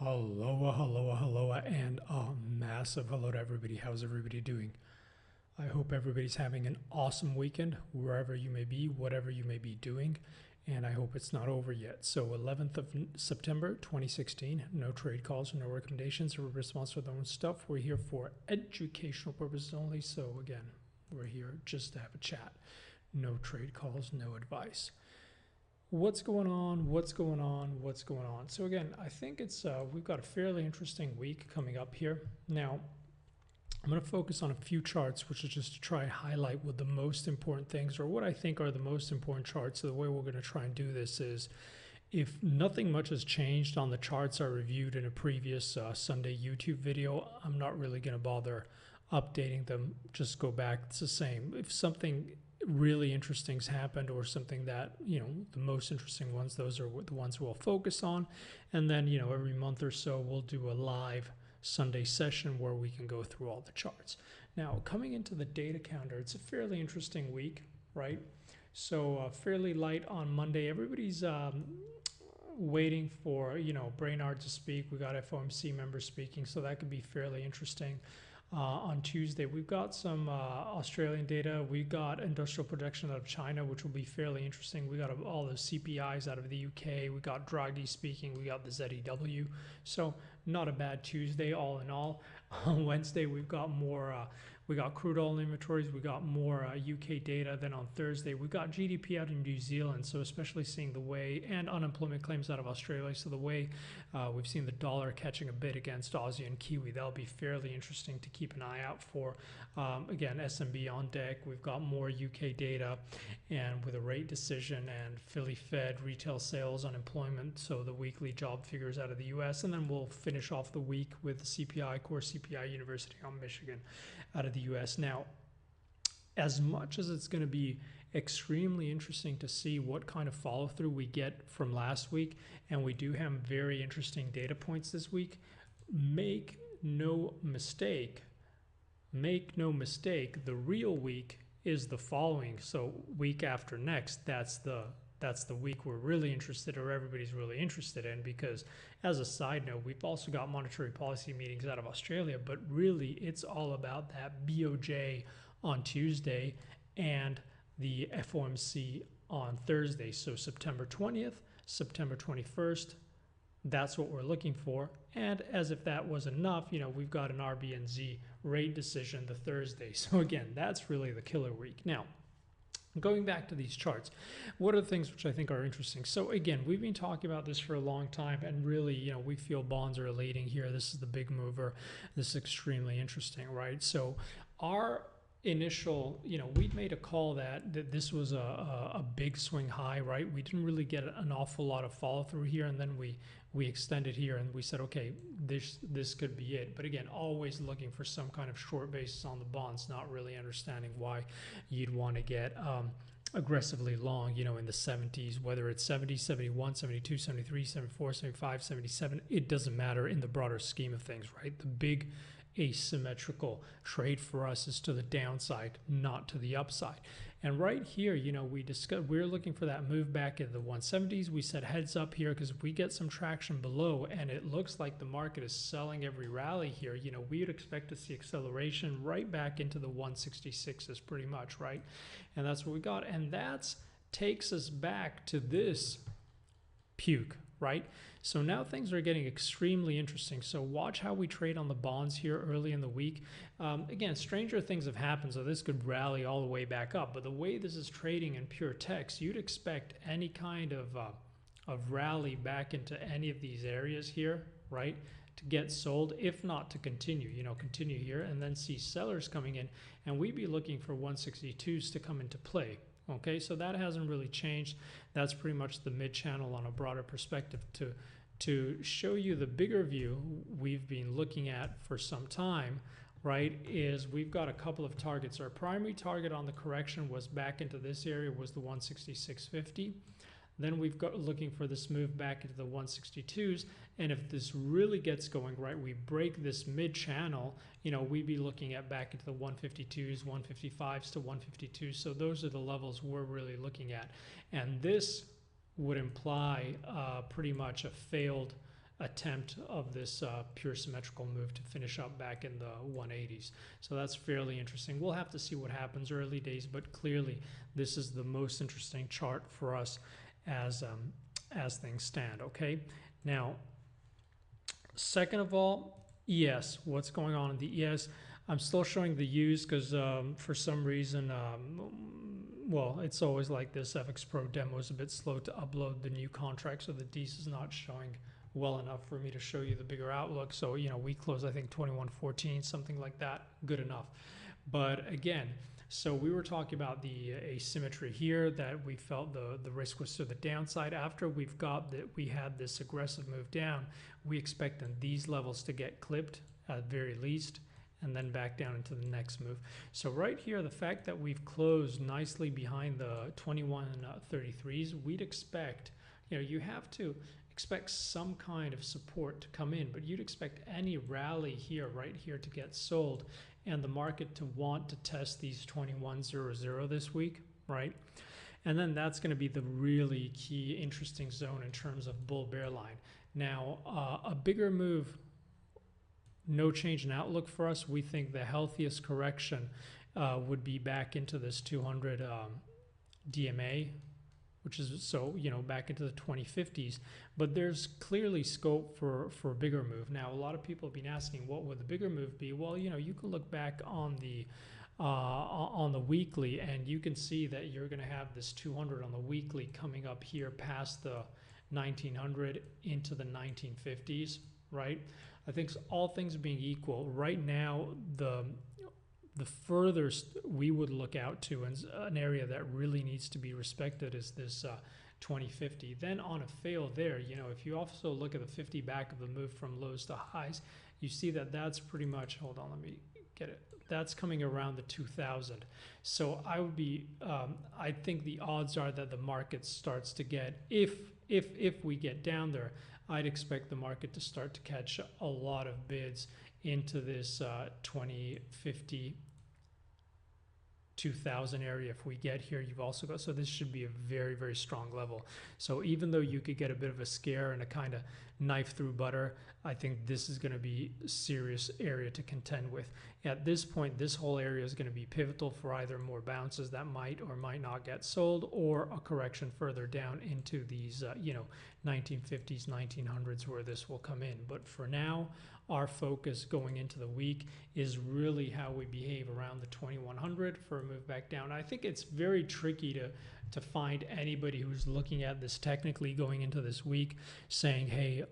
Hello, and a massive hello to everybody. How's everybody doing? I hope everybody's having an awesome weekend, wherever you may be, whatever you may be doing, and I hope it's not over yet. So 11th of September 2016, no trade calls, no recommendations, or response to their own stuff. We're here for educational purposes only, so again, we're here just to have a chat. No trade calls, no advice. What's going on? What's going on? What's going on? So again, I think we've got a fairly interesting week coming up here. Now, I'm going to focus on a few charts, which is just to try and highlight what the most important things, or what I think are the most important charts. So the way we're going to try and do this is, if nothing much has changed on the charts I reviewed in a previous Sunday YouTube video, I'm not really going to bother updating them. Just go back. It's the same. If something really interesting's happened, or something that, the most interesting ones, those are the ones we'll focus on. And then, every month or so, we'll do a live Sunday session where we can go through all the charts. Now, coming into the data counter, it's a fairly interesting week, right? So fairly light on Monday. Everybody's waiting for, Brainard to speak. We got FOMC members speaking, so that could be fairly interesting. On Tuesday, we've got some Australian data. We got industrial production out of China, which will be fairly interesting. We got all the CPIs out of the UK. We got Draghi speaking. We got the ZEW. So not a bad Tuesday, all in all. On Wednesday, we've got more. We got crude oil inventories. We got more UK data. Then on Thursday, we got GDP out in New Zealand. So especially seeing the way, and unemployment claims out of Australia. So the way we've seen the dollar catching a bit against Aussie and Kiwi, that'll be fairly interesting to keep an eye out for. Again, SMB on deck. We've got more UK data, and with a rate decision and Philly Fed retail sales, unemployment. So the weekly job figures out of the US, and then we'll finish off the week with the CPI, core CPI, University of Michigan out of the US. Now, as much as it's going to be extremely interesting to see what kind of follow through we get from last week, and we do have very interesting data points this week, make no mistake, the real week is the following. So week after next, that's the week we're really interested, or everybody's really interested in, because as a side note, we've also got monetary policy meetings out of Australia, but really it's all about that BOJ on Tuesday and the FOMC on Thursday. So September 20th, September 21st, that's what we're looking for. And as if that was enough, we've got an RBNZ rate decision the Thursday. So again, that's really the killer week. Now, going back to these charts, what are the things which I think are interesting? So again, we've been talking about this for a long time, and really, we feel bonds are leading here. This is the big mover. This is extremely interesting, right? So our initial, we'd made a call that this was a big swing high, right? We didn't really get an awful lot of follow through here, and then we extended here, and we said, okay, this could be it. But again, always looking for some kind of short basis on the bonds, not really understanding why you'd want to get aggressively long, in the 70s, whether it's 70, 71, 72, 73, 74, 75, 77, it doesn't matter in the broader scheme of things, right? The big asymmetrical trade for us is to the downside, not to the upside. And right here, we're looking for that move back into the 170s. We said heads up here, because if we get some traction below and it looks like the market is selling every rally here, we would expect to see acceleration right back into the 166s pretty much, right? And that's what we got. And that takes us back to this puke, right? So now things are getting extremely interesting. So watch how we trade on the bonds here early in the week. Again, stranger things have happened, so this could rally all the way back up. But the way this is trading in pure text, you'd expect any kind of rally back into any of these areas here, right, to get sold, if not to continue, continue here, and then see sellers coming in, and we'd be looking for 162s to come into play. Okay, so that hasn't really changed. That's pretty much the mid channel on a broader perspective. To show you the bigger view we've been looking at for some time, right, is we've got a couple of targets. Our primary target on the correction was back into this area, was the 166.50. Then we've got looking for this move back into the 162s. And if this really gets going, right, we break this mid channel, we'd be looking at back into the 152s, 155s to 152s. So those are the levels we're really looking at. And this would imply pretty much a failed attempt of this pure symmetrical move to finish up back in the 180s. So that's fairly interesting. We'll have to see what happens early days, but clearly this is the most interesting chart for us as things stand. Okay, now second of all, ES. What's going on in the ES? I'm still showing the U's because for some reason, well, it's always like this. FX Pro demo is a bit slow to upload the new contract, so the D's is not showing well enough for me to show you the bigger outlook. So, you know, we closed, I think, 21.14, something like that. Good enough. But again, so we were talking about the asymmetry here, that we felt the risk was to the downside. After we've got that, we had this aggressive move down, we expect these levels to get clipped at very least, and then back down into the next move. So right here, the fact that we've closed nicely behind the 21.33s, we'd expect, you know, you have to expect some kind of support to come in, but you'd expect any rally here, right here, to get sold and the market to want to test these 21.00 this week, right? And then that's going to be the really key interesting zone in terms of bull bear line. Now, a bigger move, no change in outlook for us. We think the healthiest correction would be back into this 200 DMA, which is, so, you know, back into the 2050s. But there's clearly scope for a bigger move. Now, a lot of people have been asking, what would the bigger move be? Well, you know, you can look back on the weekly, and you can see that you're going to have this 200 on the weekly coming up here past the 1900 into the 1950s, right? I think all things being equal, right now, the furthest we would look out to, and an area that really needs to be respected, is this 2050. Then on a fail there, you know, if you also look at the 50 back of the move from lows to highs, you see that that's pretty much, hold on, let me get it. That's coming around the 2000. So I would be, I think the odds are that the market starts to get, if we get down there, I'd expect the market to start to catch a lot of bids into this 2050, 2000 area. If we get here, you've also got, so this should be a very, very strong level. So even though you could get a bit of a scare and a kind of knife through butter, I think this is going to be a serious area to contend with. At this point, this whole area is going to be pivotal for either more bounces that might or might not get sold, or a correction further down into these, you know, 1950s, 1900s, where this will come in. But for now, our focus going into the week is really how we behave around the 2100 for a move back down. I think it's very tricky to find anybody who's looking at this technically going into this week saying, hey,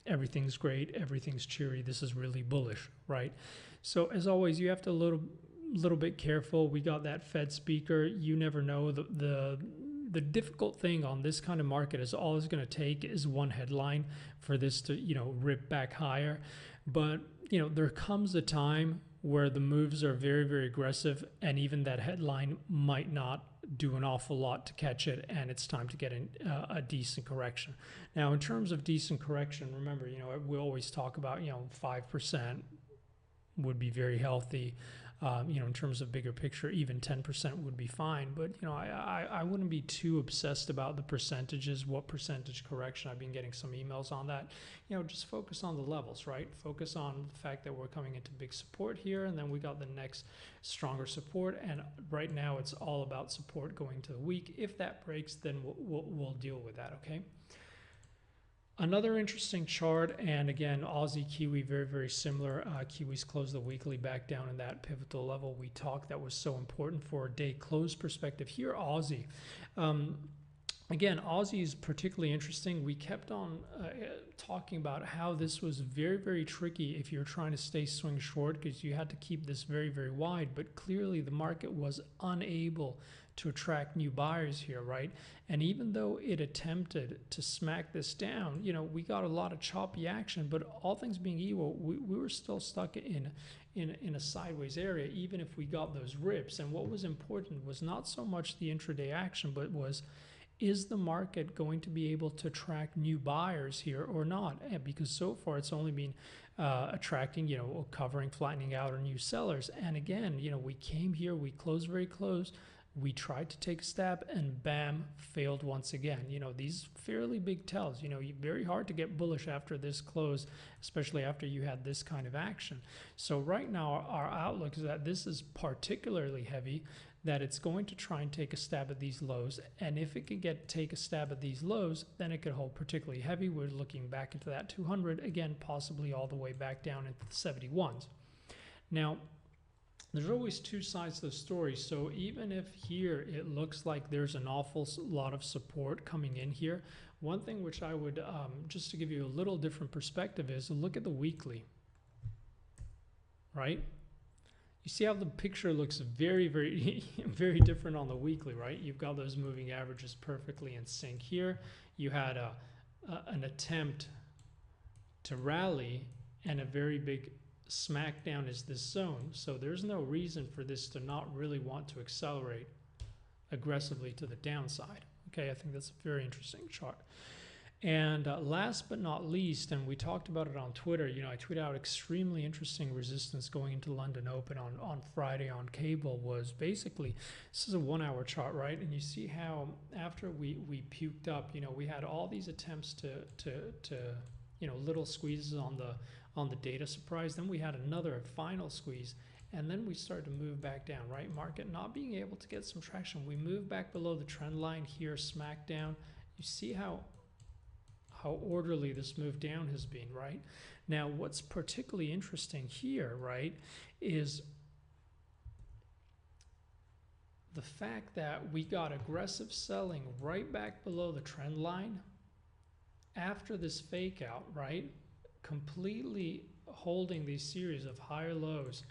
everything's great, everything's cheery, this is really bullish, right? So as always, you have to little bit careful. We got that Fed speaker. You never know. The difficult thing on this kind of market is all it's going to take is one headline for this to, you know, rip back higher. But, you know, there comes a time where the moves are very, very aggressive, and even that headline might not do an awful lot to catch it, and it's time to get in a decent correction. Now, in terms of decent correction, remember, you know, we always talk about, you know, 5% would be very healthy. You know, in terms of bigger picture, even 10% would be fine. But, you know, I wouldn't be too obsessed about the percentages, what percentage correction. I've been getting some emails on that. You know, just focus on the levels, right? Focus on the fact that we're coming into big support here, and then we got the next stronger support. And right now, it's all about support going to the week. If that breaks, then we'll deal with that, okay? Another interesting chart, and again, Aussie Kiwi, very, very similar. Kiwis closed the weekly back down in that pivotal level we talked that was so important for a day close perspective. Here, Aussie. Again, Aussie is particularly interesting. We kept on talking about how this was very, very tricky if you're trying to stay swing short, because you had to keep this very, very wide. But clearly the market was unable to attract new buyers here, right? And even though it attempted to smack this down, you know, we got a lot of choppy action, but all things being equal, we were still stuck in a sideways area, even if we got those rips. And what was important was not so much the intraday action, but was, is the market going to be able to attract new buyers here or not? Because so far it's only been attracting, you know, covering, flattening out, or new sellers. And again, you know, we came here, we closed very close, We tried to take a stab and bam, failed once again. You know, these fairly big tells, you know, very hard to get bullish after this close, especially after you had this kind of action. So right now our outlook is that this is particularly heavy, that it's going to try and take a stab at these lows. And if it could take a stab at these lows, then it could hold particularly heavy. We're looking back into that 200, again, possibly all the way back down into the 71s. Now, there's always two sides to the story. So even if here it looks like there's an awful lot of support coming in here, one thing which I would, just to give you a little different perspective, is look at the weekly, right? You see how the picture looks very, very, very different on the weekly, right? You've got those moving averages perfectly in sync here. You had an attempt to rally, and a very big smackdown is this zone. So there's no reason for this to not really want to accelerate aggressively to the downside. Okay, I think that's a very interesting chart. And last but not least, and we talked about it on Twitter, you know, I tweeted out extremely interesting resistance going into London Open on Friday on cable. Was basically, this is a 1 hour chart, right? And you see how after we puked up, you know, we had all these attempts to you know, little squeezes on the data surprise. Then we had another final squeeze, and then we started to move back down, right? Market not being able to get some traction. We move back below the trend line here, smack down. You see how orderly this move down has been, right? Now, what's particularly interesting here, right, is the fact that we got aggressive selling right back below the trend line after this fake out, right? Completely holding these series of higher lows,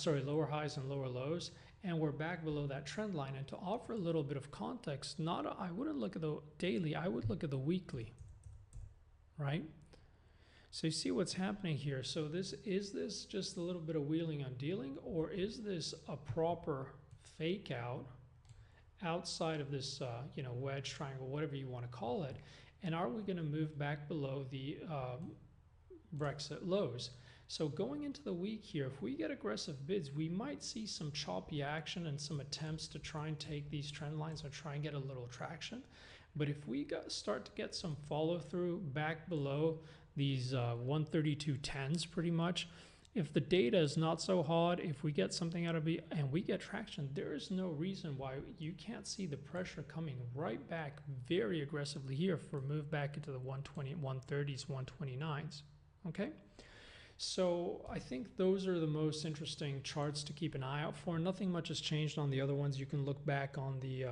lower highs and lower lows, and we're back below that trend line. And to offer a little bit of context, I wouldn't look at the daily, I would look at the weekly, right? So you see what's happening here. So is this just a little bit of wheeling and dealing, or is this a proper fake out outside of this you know, wedge, triangle, whatever you want to call it? And are we going to move back below the Brexit lows? So going into the week here, if we get aggressive bids, we might see some choppy action and some attempts to try and take these trend lines or try and get a little traction. But if we start to get some follow through back below these 132.10s pretty much, if the data is not so hot, if we get something out of it and we get traction, there is no reason why you can't see the pressure coming right back very aggressively here for a move back into the 120, 130s, 129s. Okay? So I think those are the most interesting charts to keep an eye out for. Nothing much has changed on the other ones. You can look back on the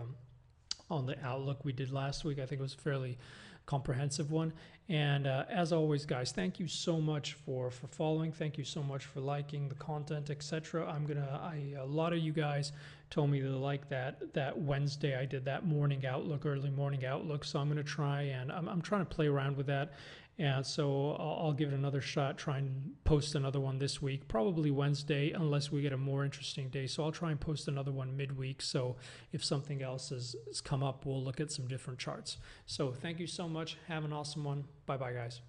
outlook we did last week. I think it was a fairly comprehensive one. And as always, guys, thank you so much for following. Thank you so much for liking the content, etc. A lot of you guys told me to like that Wednesday I did that morning outlook, early morning outlook. So I'm gonna try, and I'm trying to play around with that. And so I'll give it another shot, try and post another one this week, probably Wednesday, unless we get a more interesting day. So I'll try and post another one midweek. So if something else has come up, we'll look at some different charts. So thank you so much. Have an awesome one. Bye-bye, guys.